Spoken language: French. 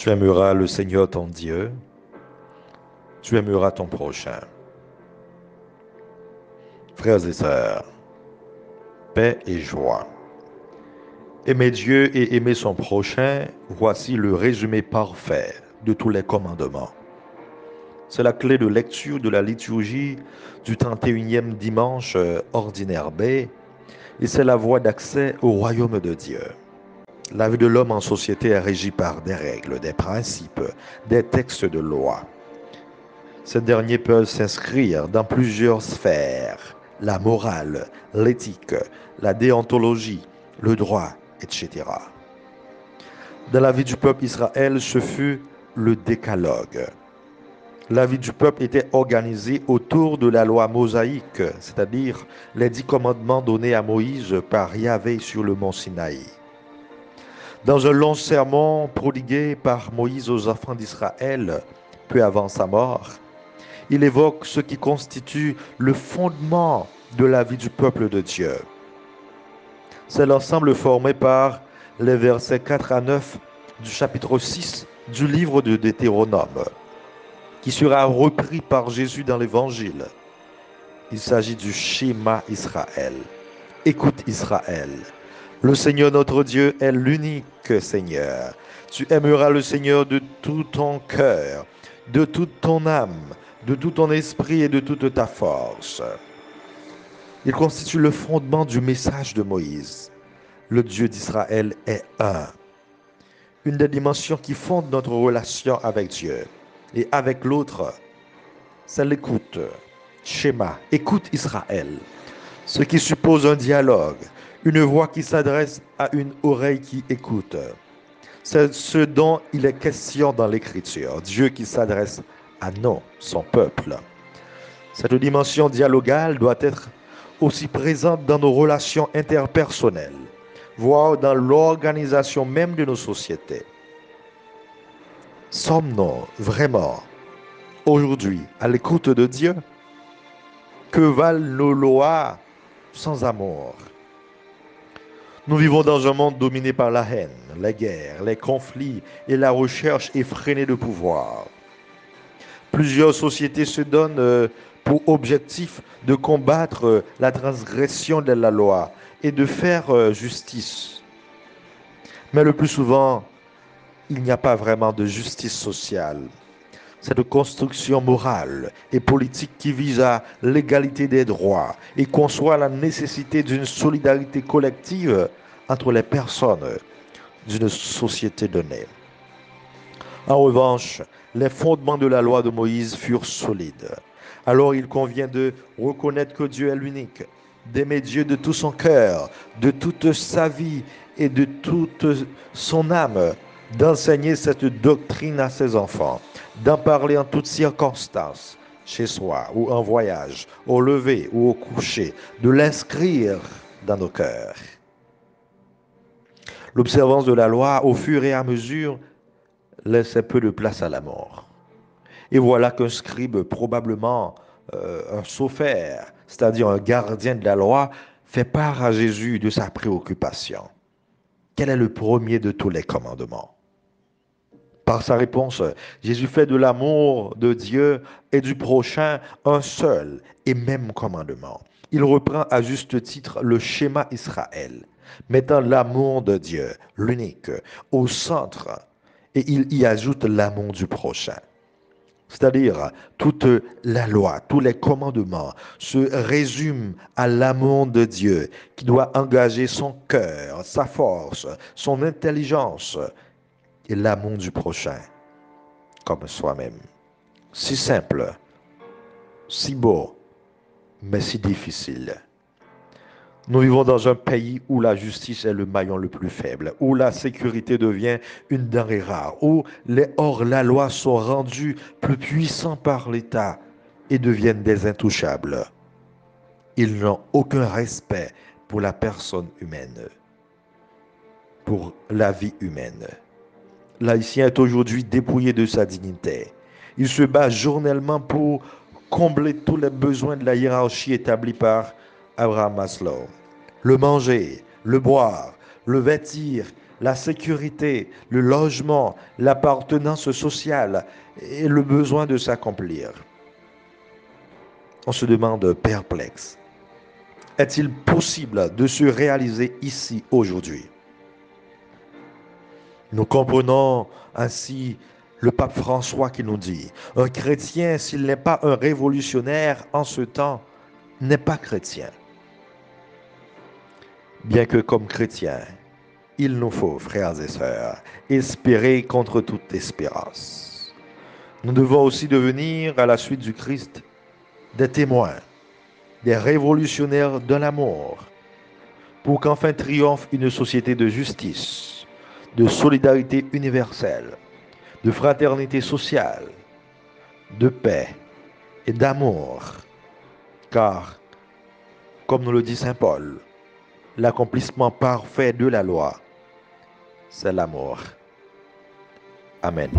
Tu aimeras le Seigneur ton Dieu, tu aimeras ton prochain. Frères et sœurs, paix et joie. Aimer Dieu et aimer son prochain, voici le résumé parfait de tous les commandements. C'est la clé de lecture de la liturgie du 31e dimanche ordinaire B et c'est la voie d'accès au royaume de Dieu. La vie de l'homme en société est régie par des règles, des principes, des textes de loi. Ces derniers peuvent s'inscrire dans plusieurs sphères, la morale, l'éthique, la déontologie, le droit, etc. Dans la vie du peuple Israël, ce fut le décalogue. La vie du peuple était organisée autour de la loi mosaïque, c'est-à-dire les 10 commandements donnés à Moïse par Yahvé sur le mont Sinaï. Dans un long sermon prodigué par Moïse aux enfants d'Israël, peu avant sa mort, il évoque ce qui constitue le fondement de la vie du peuple de Dieu. C'est l'ensemble formé par les versets 4 à 9 du chapitre 6 du livre de Deutéronome, qui sera repris par Jésus dans l'Évangile. Il s'agit du schéma Israël. Écoute Israël, le Seigneur notre Dieu est l'unique Seigneur. Tu aimeras le Seigneur de tout ton cœur, de toute ton âme, de tout ton esprit et de toute ta force. Il constitue le fondement du message de Moïse. Le Dieu d'Israël est un. Une des dimensions qui fondent notre relation avec Dieu et avec l'autre, c'est l'écoute. Schéma, écoute Israël. Ce qui suppose un dialogue, une voix qui s'adresse à une oreille qui écoute. C'est ce dont il est question dans l'Écriture. Dieu qui s'adresse à nous, son peuple. Cette dimension dialogale doit être aussi présente dans nos relations interpersonnelles, voire dans l'organisation même de nos sociétés. Sommes-nous vraiment aujourd'hui à l'écoute de Dieu? Que valent nos lois sans amour? Nous vivons dans un monde dominé par la haine, les guerres, les conflits et la recherche effrénée de pouvoir. Plusieurs sociétés se donnent pour objectif de combattre la transgression de la loi et de faire justice. Mais le plus souvent, il n'y a pas vraiment de justice sociale. Cette construction morale et politique qui vise à l'égalité des droits et conçoit la nécessité d'une solidarité collective entre les personnes d'une société donnée. En revanche, les fondements de la loi de Moïse furent solides. Alors il convient de reconnaître que Dieu est l'unique, d'aimer Dieu de tout son cœur, de toute sa vie et de toute son âme, d'enseigner cette doctrine à ses enfants, d'en parler en toutes circonstances, chez soi ou en voyage, au lever ou au coucher, de l'inscrire dans nos cœurs. L'observance de la loi, au fur et à mesure, laissait peu de place à la mort. Et voilà qu'un scribe, probablement un sophaire, c'est-à-dire un gardien de la loi, fait part à Jésus de sa préoccupation. Quel est le premier de tous les commandements? Par sa réponse, Jésus fait de l'amour de Dieu et du prochain un seul et même commandement. Il reprend à juste titre le schéma Israël, mettant l'amour de Dieu, l'unique, au centre, et il y ajoute l'amour du prochain. C'est-à-dire, toute la loi, tous les commandements se résument à l'amour de Dieu qui doit engager son cœur, sa force, son intelligence et l'amour du prochain comme soi-même. Si simple, si beau, mais si difficile. Nous vivons dans un pays où la justice est le maillon le plus faible, où la sécurité devient une denrée rare, où les hors-la-loi sont rendus plus puissants par l'État et deviennent des intouchables. Ils n'ont aucun respect pour la personne humaine, pour la vie humaine. L'haïtien est aujourd'hui dépouillé de sa dignité. Il se bat journellement pour combler tous les besoins de la hiérarchie établie par Abraham Maslow. Le manger, le boire, le vêtir la sécurité, le logement, l'appartenance sociale et le besoin de s'accomplir. On se demande perplexe, est-il possible de se réaliser ici aujourd'hui? Nous comprenons ainsi le pape François qui nous dit, un chrétien, s'il n'est pas un révolutionnaire en ce temps, n'est pas chrétien. Bien que comme chrétiens, il nous faut, frères et sœurs, espérer contre toute espérance. Nous devons aussi devenir, à la suite du Christ, des témoins, des révolutionnaires de l'amour, pour qu'enfin triomphe une société de justice, de solidarité universelle, de fraternité sociale, de paix et d'amour. Car, comme nous le dit Saint Paul, l'accomplissement parfait de la loi, c'est l'amour. Amen.